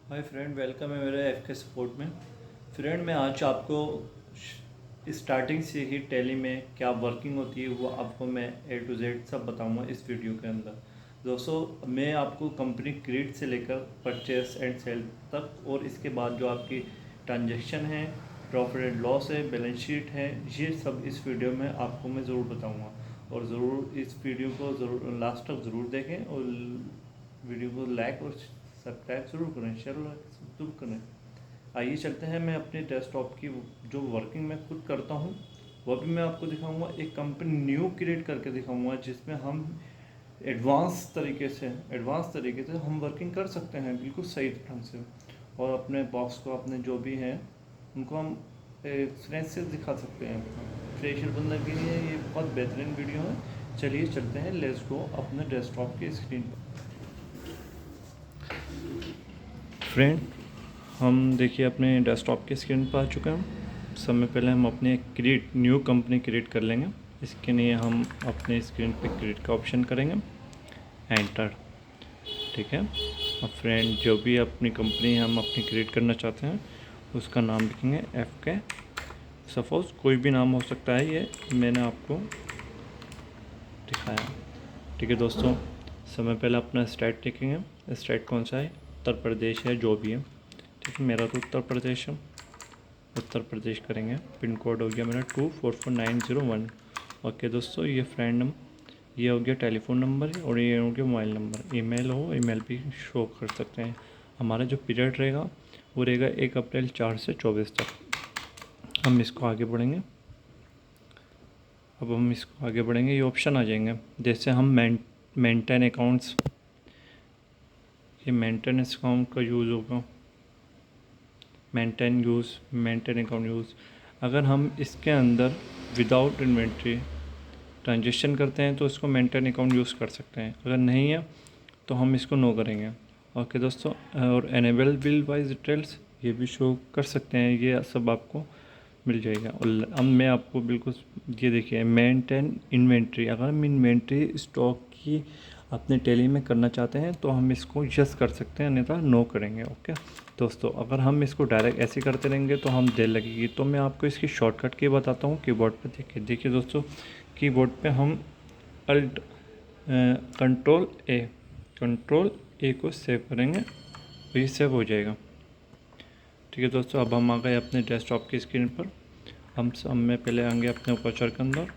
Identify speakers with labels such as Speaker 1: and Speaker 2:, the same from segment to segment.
Speaker 1: Hi friend, welcome है मेरे F के सपोर्ट में। फ्रेंड, मैं आज आपको स्टार्टिंग से ही टैली में क्या वर्किंग होती है वो आपको मैं ए टू जेड सब बताऊंगा इस वीडियो के अंदर। दोस्तों, मैं आपको कंपनी क्रिएट से लेकर परचेस एंड सेल तक और इसके बाद जो आपकी ट्रांजैक्शन है, प्रॉफिट एंड लॉस है, बैलेंस शीट है, ये सब इस वीडियो में आपको मैं ज़रूर बताऊँगा। और ज़रूर इस वीडियो को ज़रूर लास्ट तक ज़रूर देखें और वीडियो को लाइक और सब्सक्राइब ज़रूर करें, शेयर ज़रूर करें। आइए चलते हैं, मैं अपने डेस्कटॉप की जो वर्किंग मैं खुद करता हूँ वह भी मैं आपको दिखाऊंगा। एक कंपनी न्यू क्रिएट करके दिखाऊंगा जिसमें हम एडवांस तरीके से हम वर्किंग कर सकते हैं बिल्कुल सही ढंग से, और अपने बॉस को, अपने जो भी हैं उनको हम एक्सपीरियंस से दिखा सकते हैं। फ्रेशर बंदा के लिए ये बहुत बेहतरीन वीडियो है। चलिए चलते हैं, लेट्स गो अपने डेस्कटॉप की स्क्रीन पर। फ्रेंड, हम देखिए अपने डेस्कटॉप की स्क्रीन पर आ चुके हैं। सबसे पहले हम अपने न्यू कंपनी क्रिएट कर लेंगे। इसके लिए हम अपने स्क्रीन पे क्रिएट का ऑप्शन करेंगे, एंटर। ठीक है। अब फ्रेंड, जो भी अपनी कंपनी हम अपनी क्रिएट करना चाहते हैं उसका नाम लिखेंगे एफ के। सपोज़ कोई भी नाम हो सकता है, ये मैंने आपको दिखाया। ठीक है दोस्तों, समय पहले अपना स्टेट लिखेंगे। स्टेट कौन सा है? उत्तर प्रदेश है, जो भी है। ठीक है, मेरा तो उत्तर प्रदेश है, उत्तर प्रदेश करेंगे। पिन कोड हो गया मेरा 244901। ओके दोस्तों, ये फ्रेंड ये हो गया टेलीफोन नंबर और ये हो गया मोबाइल नंबर। ईमेल हो, ईमेल भी शो कर सकते हैं। हमारा जो पीरियड रहेगा वो रहेगा 1 अप्रैल 4 से 24 तक। हम इसको आगे बढ़ेंगे। अब हम इसको आगे बढ़ेंगे, ये ऑप्शन आ जाएंगे। जैसे हम मेंटेन अकाउंट्स, ये मेंटेनेंस अकाउंट का यूज़ होगा। मेंटेन अकाउंट यूज़, अगर हम इसके अंदर विदाउट इन्वेंट्री ट्रांजेक्शन करते हैं तो इसको मेंटेन अकाउंट यूज़ कर सकते हैं। अगर नहीं है तो हम इसको नो करेंगे। ओके दोस्तों, और एनेबल बिल वाइज डिटेल्स ये भी शो कर सकते हैं, ये सब आपको मिल जाएगा। और अब मैं आपको बिल्कुल ये देखिए, मेंटेन इन्वेंट्री, अगर हम इन्वेंट्री स्टॉक की अपने टैली में करना चाहते हैं तो हम इसको यस कर सकते हैं, अन्यथा नो करेंगे। ओके दोस्तों, अगर हम इसको डायरेक्ट ऐसे करते रहेंगे तो हम देर लगेगी। तो मैं आपको इसकी शॉर्टकट की बताता हूँ। कीबोर्ड पे देखिए दोस्तों, कीबोर्ड पे हम अल्ट कंट्रोल ए को सेव करेंगे तो ये सेव हो जाएगा। ठीक है दोस्तों, अब हम आ गए अपने डेस्कटॉप की स्क्रीन पर। हम सब में पहले आएंगे अपने वॉचर के अंदर।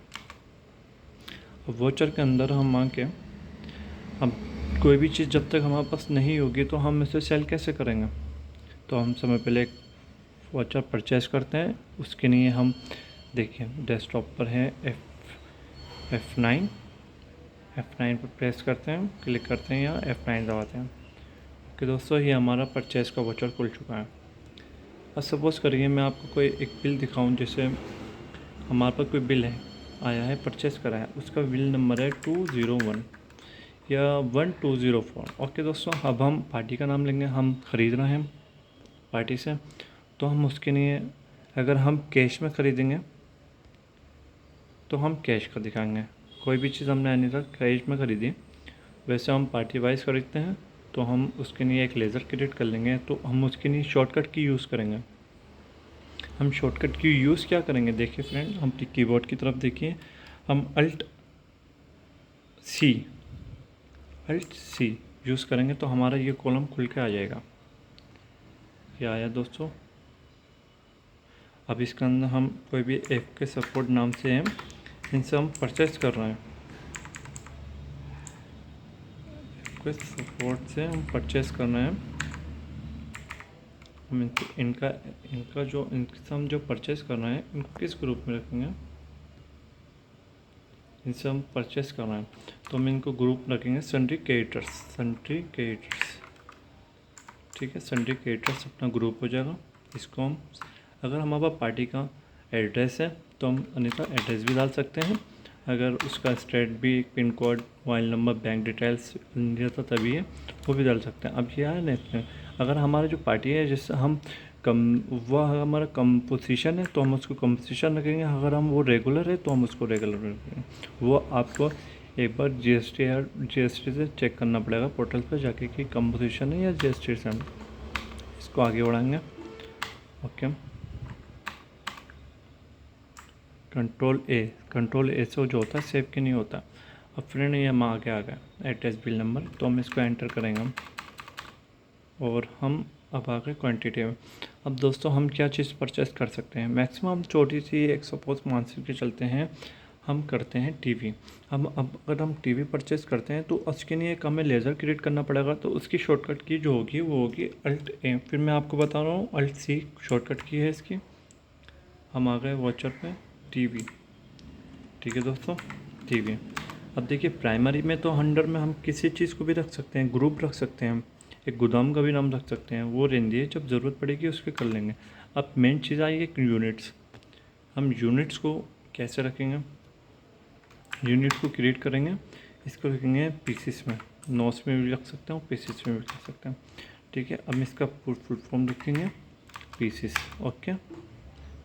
Speaker 1: वॉचर के अंदर हम आके अब कोई भी चीज़ जब तक हमारे पास नहीं होगी तो हम इसे सेल कैसे करेंगे। तो हम समय पहले एक वॉचर परचेज करते हैं। उसके लिए हम देखिए डेस्कटॉप पर है F9 पर प्रेस करते हैं, क्लिक करते हैं, यहाँ F9 दबाते हैं। ओके दोस्तों, ये हमारा परचेज़ का वाउचर खुल चुका है। अब सपोज़ करिए मैं आपको कोई एक बिल दिखाऊं। जैसे हमारे पास कोई बिल है, आया है, परचेज़ करा है, उसका बिल नंबर है 201 या 1204। ओके दोस्तों, अब हम पार्टी का नाम लेंगे। हम ख़रीद रहे हैं पार्टी से, तो हम उसके लिए अगर हम कैश में ख़रीदेंगे तो हम कैश का दिखाएंगे। कोई भी चीज़ हमने अभी तक कैश में ख़रीदी, वैसे हम पार्टी वाइज खरीदते हैं तो हम उसके लिए एक लेज़र क्रिएट कर लेंगे। तो हम उसके लिए शॉर्टकट की यूज़ करेंगे। हम शॉर्टकट की यूज़ क्या करेंगे, देखिए फ्रेंड, हम कीबोर्ड की तरफ देखिए। हम अल्ट सी यूज़ करेंगे तो हमारा ये कॉलम खुल के आ जाएगा। ये आया दोस्तों। अब इसके अंदर हम कोई भी ऐप के सपोर्ट नाम से हैं, इनसे हम परचेज कर रहे हैं। के सपोर्ट से हम परचेज़ कर रहे हैं। हम इनका जो इनसे हम जो परचेज़ कर रहे हैं इनको किस ग्रुप में रखेंगे, इनसे हम परचेज़ कर रहे हैं तो हम इनको ग्रुप रखेंगे सन्ड्री क्रिएटर्स। ठीक है, सन्ड्री क्रिएटर्स अपना ग्रुप हो जाएगा। इसको हम, अगर हमारे पास पार्टी का एड्रेस है तो हम अन्यथा एड्रेस भी डाल सकते हैं। अगर उसका स्टेट भी, pin code, mobile number, bank details अन्यथा तभी है, वो भी डाल सकते हैं। अब ये है ना, अगर हमारा जो पार्टी है जिससे हम कम, वह हमारा कंपोजिशन है तो हम उसको कंपोजिशन रखेंगे। अगर हम वो रेगुलर है तो हम उसको रेगुलर रखेंगे। वो आपको एक बार जीएसटी से चेक करना पड़ेगा पोर्टल पर जाके कि कंपोजिशन है या जीएसटी से। इसको आगे बढ़ाएंगे। ओके, कंट्रोल ए से जो होता है सेव के नहीं होता। अब फ्रेंड ये हम आगे आ गए अटैच बिल नंबर, तो हम इसको एंटर करेंगे हम, और हम अब आ गए क्वान्टिटी में। अब दोस्तों हम क्या चीज़ परचेस कर सकते हैं, मैक्सिमम हम छोटी सी एक सपोज मान के चलते हैं, हम करते हैं टीवी। हम अब अगर हम टीवी परचेस करते हैं तो उसके लिए एक हमें लेज़र क्रिएट करना पड़ेगा, तो उसकी शॉर्टकट की जो होगी वो होगी अल्ट ए। फिर मैं आपको बता रहा हूँ अल्ट सी शॉर्टकट की है इसकी। हम आ गए वॉचर पे टीवी। ठीक है दोस्तों, टीवी। अब देखिए प्राइमरी में तो अंडर में हम किसी चीज़ को भी रख सकते हैं, ग्रुप रख सकते हैं, एक गोदाम का भी नाम रख सकते हैं, वो रेंज है जब ज़रूरत पड़ेगी उसके कर लेंगे। अब मेन चीज़ आई है यूनिट्स। हम यूनिट्स को कैसे रखेंगे, यूनिट को क्रिएट करेंगे, इसको रखेंगे पीसीस में, नोट्स में भी रख सकते हैं, पीसीस में भी रख सकते हैं। ठीक है, अब इसका फुल फॉर्म रखेंगे पीसीस। ओके,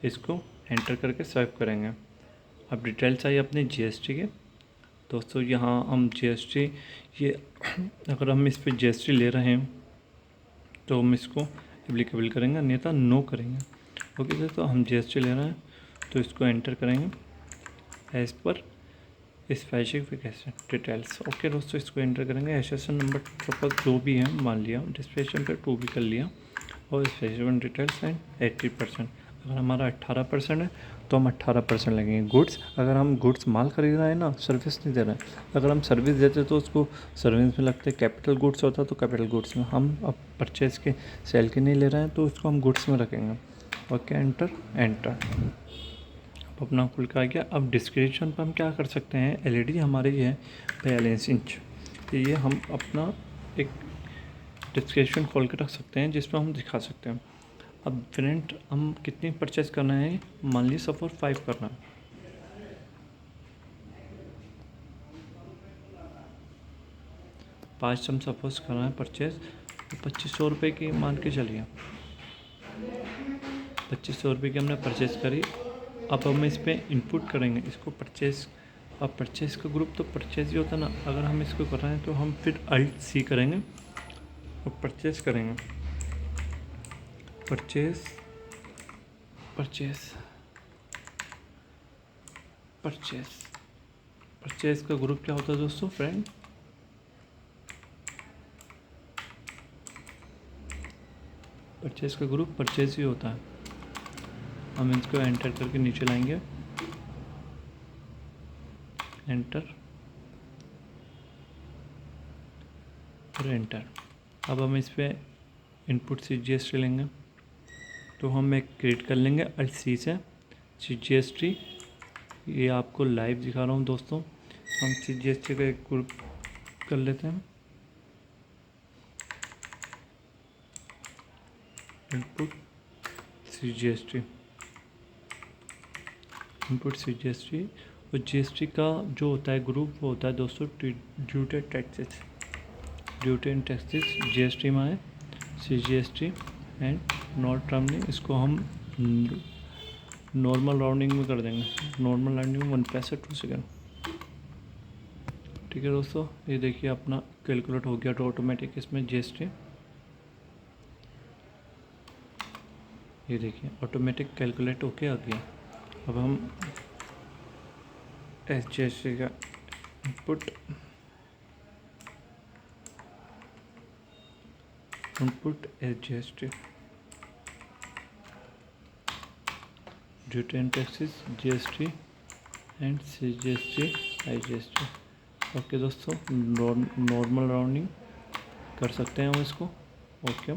Speaker 1: इसको एंटर करके सेव करेंगे। अब डिटेल्स आई अपने जीएसटी के। दोस्तों यहाँ हम जीएसटी ये अगर हम इस पर जीएसटी ले रहे हैं तो हम इसको एप्लीकेबल करेंगे, अन्यथा नो करेंगे। ओके दोस्तों, हम जीएसटी ले रहे हैं तो इसको एंटर करेंगे as per specification details. Okay दोस्तों, इसको एंटर करेंगे, एसेसन नंबर सपोज जो भी है मान लिया, डिस्प्लेशन पे 2 भी कर लिया, और स्पेसिफिकेशन डिटेल्स एंड 80%। अगर हमारा 18% है तो हम 18% लगेंगे। गुड्स, अगर हम गुड्स माल खरीद रहे हैं ना, सर्विस नहीं दे रहे हैं। अगर हम सर्विस देते तो उसको सर्विस में लगते, कैपिटल गुड्स होता तो कैपिटल गुड्स में। हम अब परचेज के सेल के नहीं ले रहे हैं तो उसको हम गुड्स में रखेंगे। Okay, enter enter. अब अपना खुल का आ गया। अब डिस्क्रिप्शन पर हम क्या कर सकते हैं, एलईडी हमारी है 42 इंच, तो ये हम अपना एक डिस्क्रिप्शन खोल के रख सकते हैं जिसमें हम दिखा सकते हैं। अब फ्रेंड हम कितनी परचेस करना है, मान ली सपोज 5 करना है, पाँच हम सपोज करना है परचेस, तो 2500 रुपये की मान के चलिए, 2500 रुपये की हमने परचेस करी। अब हम इस पर इनपुट करेंगे इसको परचेस। अब परचेस का ग्रुप तो परचेस ही होता है ना, अगर हम इसको कर रहे हैं तो हम फिर अल्ट सी करेंगे और परचेस करेंगे। परचेस परचेस परचेस परचेस का ग्रुप क्या होता है दोस्तों, फ्रेंड परचेस का ग्रुप परचेस ही होता है। हम इसको एंटर करके नीचे लाएंगे, एंटर और एंटर। अब हम इस पर input C G S T लेंगे, तो हम एक क्रिएट कर लेंगे अल्ट सी से सी जी एस टी। ये आपको लाइव दिखा रहा हूँ दोस्तों। हम सी जी एस टी का एक ग्रुप कर लेते हैं, input C G S T, input C G S T. और जी एस टी का जो होता है ग्रुप वो होता है दोस्तों duty taxes, duty and taxes G S T में है C G S T and not rounding. इसको हम नॉर्मल राउंडिंग में कर देंगे, नॉर्मल राउंडिंग में 1 पैसा 2 सेकेंड। ठीक है दोस्तों, ये देखिए अपना कैलकुलेट हो गया तो ऑटोमेटिक इसमें जी एस टी, ये देखिए ऑटोमेटिक कैलकुलेट होके आ गया। अब हम एस जी एस टी का input S G S T, duty and taxes G S T and C G S T I G S T. Okay दोस्तों, नॉर्मल राउंडिंग कर सकते हैं हम इसको। Okay,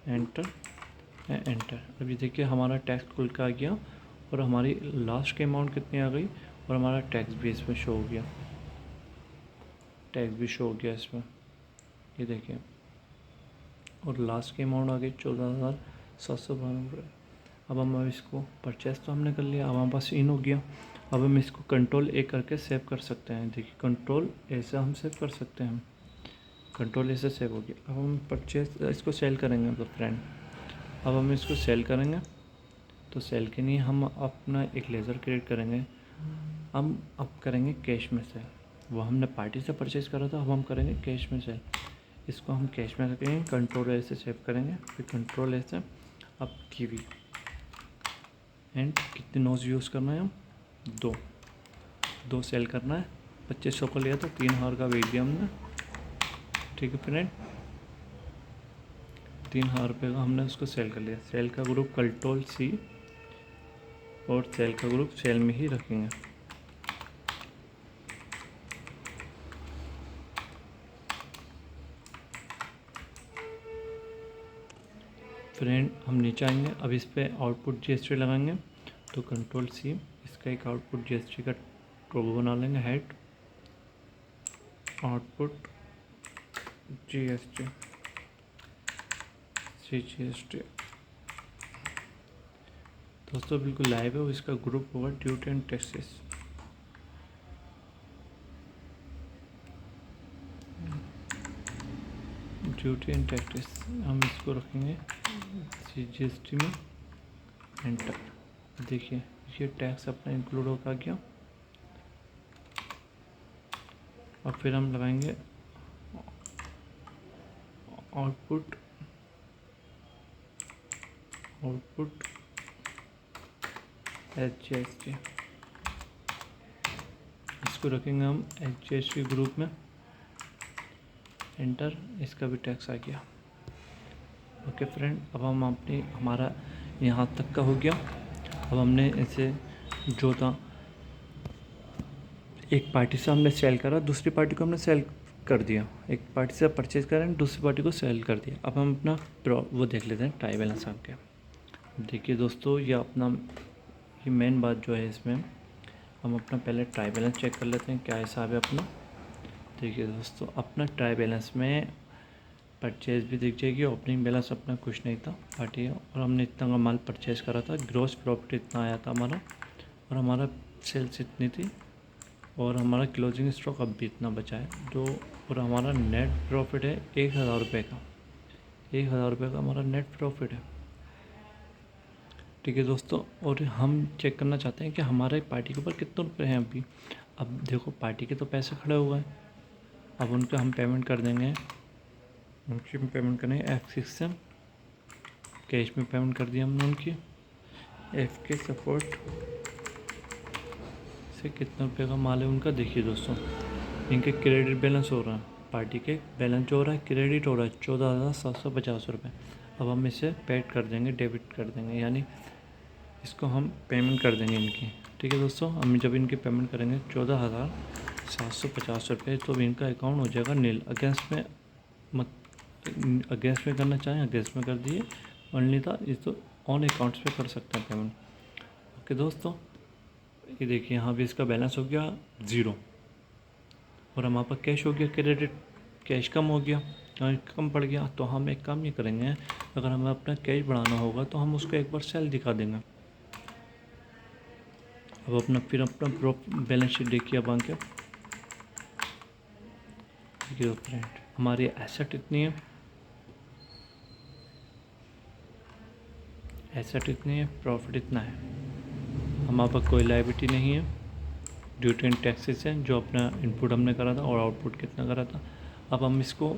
Speaker 1: enter enter. अभी देखिए हमारा टैक्स खुल के आ गया और हमारी लास्ट की अमाउंट कितनी आ गई, और हमारा टैक्स भी इसमें शो हो गया, टैक्स भी शो हो गया इसमें, ये देखिए। और लास्ट की अमाउंट आ गई 14,792 रुपये। अब हम इसको परचेस तो हमने कर लिया, अब हमारे पास इन हो गया। अब हम इसको कंट्रोल ए करके सेव कर सकते हैं। देखिए कंट्रोल ए से हम सेव कर सकते हैं, कंट्रोल ए से सेव हो गया। अब हम परचेस इसको सेल करेंगे तो फ्रेंड, अब हम इसको सेल करेंगे तो सेल के लिए हम अपना एक लेज़र क्रिएट करेंगे। हम अब करेंगे कैश में सेल, वो हमने पार्टी से परचेज़ करा था, अब हम करेंगे कैश में सेल। इसको हम कैश में रखेंगे, कंट्रोल ए से सेव करेंगे, फिर कंट्रोल ए से अब कीवी एंड कितने नोज यूज़ करना है, हम दो सेल करना है। 2500 को लिया था, 3000 का वेट दिया हमने, ठीक है फ्रेंड। 3000 रुपये का हमने उसको सेल कर लिया। सेल का ग्रुप कंट्रोल सी और सेल का ग्रुप सेल में ही रखेंगे। फ्रेंड हम नीचे आएंगे, अब इस पर आउटपुट जीएसटी लगाएंगे, तो कंट्रोल सी, इसका एक आउटपुट जीएसटी का टोगो बना लेंगे, हेड आउटपुट जीएसटी जीएसटी। दोस्तों बिल्कुल लाइव है, इसका ग्रुप होगा duty and taxes. Duty and taxes हम इसको रखेंगे जीएसटी में, एंटर। देखिए ये टैक्स अपना इंक्लूड होकर गया। और फिर हम लगाएंगे आउटपुट HGST, इसको रखेंगे हम HGST ग्रुप में, एंटर। इसका भी टैक्स आ गया। ओके फ्रेंड, अब हम हमारा यहाँ तक का हो गया। अब हमने इसे जो था, एक पार्टी से हमने सेल करा, दूसरी पार्टी को हमने सेल कर दिया। एक पार्टी से परचेज करें, दूसरी पार्टी को सेल कर दिया। अब हम अपना वो देख लेते हैं ट्राई बैलेंस आके। देखिए दोस्तों, ये मेन बात जो है इसमें, हम अपना पहले ट्राई बैलेंस चेक कर लेते हैं क्या हिसाब है अपना। देखिए दोस्तों, अपना ट्राई बैलेंस में परचेज भी दिख जाएगी, ओपनिंग बैलेंस अपना कुछ नहीं था, पार्टी है, और हमने इतना का माल परचेज करा था, ग्रॉस प्रॉफिट इतना आया था हमारा, और हमारा सेल्स इतनी थी, और हमारा क्लोजिंग स्टॉक अब भी इतना बचा है जो, और हमारा नेट प्रॉफिट है 1000 रुपये का। 1000 रुपये का हमारा नेट प्रॉफिट है, ठीक है दोस्तों। और हम चेक करना चाहते हैं कि हमारे पार्टी के ऊपर कितने रुपये हैं अभी। अब देखो पार्टी के तो पैसे खड़े हुए हैं, अब उनका हम पेमेंट कर देंगे, उनकी पेमेंट करेंगे F6 से, कैश में पेमेंट कर दिया हमने उनकी। FK सपोर्ट से कितने रुपये का माल है उनका, देखिए दोस्तों, इनके क्रेडिट बैलेंस हो रहा है, पार्टी के बैलेंस जो हो रहा है क्रेडिट हो रहा है 14,750 रुपये। अब हम इसे पेड कर देंगे, डेबिट कर देंगे, यानी इसको हम पेमेंट कर देंगे इनकी, ठीक है दोस्तों। हम जब इनकी पेमेंट करेंगे 14,750 रुपये, तो इनका अकाउंट हो जाएगा नील। अगेंस्ट में करना चाहें अगेंस्ट में कर दिए, अन्यथा इस तो ऑन अकाउंट्स पे कर सकते हैं पेमेंट। ओके दोस्तों, ये देखिए यहाँ भी इसका बैलेंस हो गया 0, और हमारे पास कैश हो गया क्रेडिट, कैश कम हो गया, कम पड़ गया। तो हम एक काम ये करेंगे, अगर हमें अपना कैश बढ़ाना होगा तो हम उसको एक बार सेल दिखा देंगे। अब अपना बैलेंस शीट देखिए अब आके, देखिए फ्रेंड, हमारी एसेट इतनी है, प्रॉफिट इतना है, हमारे पास कोई लायबिलिटी नहीं है, ड्यूटी एंड टैक्सेस है, जो अपना इनपुट हमने करा था और आउटपुट कितना करा था। अब हम इसको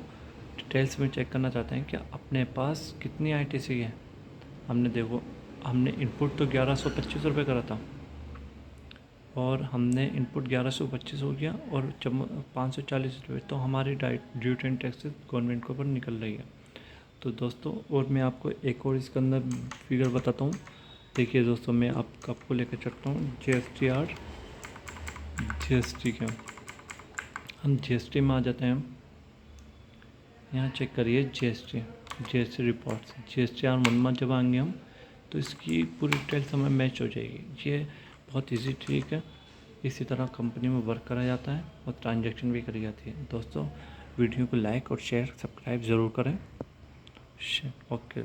Speaker 1: डिटेल्स में चेक करना चाहते हैं कि अपने पास कितनी ITC है। हमने इनपुट तो 1125 रुपये करा था, और हमने इनपुट 1125 हो गया, और 540 रुपये तो हमारी ड्यूटी एंड टैक्सेस गवर्नमेंट के ऊपर निकल रही है। तो दोस्तों, और मैं आपको एक और इसके अंदर फिगर बताता हूँ। देखिए दोस्तों, मैं आपको लेकर चलता हूँ GST के, हम GST में आ जाते हैं। यहाँ चेक करिए GST रिपोर्ट्स, GSTR1 में जब आएंगे हम, तो इसकी पूरी डिटेल्स हमें मैच हो जाएगी। ये बहुत इजी ट्रिक है, इसी तरह कंपनी में वर्क करा जाता है और ट्रांजैक्शन भी करी जाती है। दोस्तों वीडियो को लाइक और शेयर सब्सक्राइब ज़रूर करें। ओके।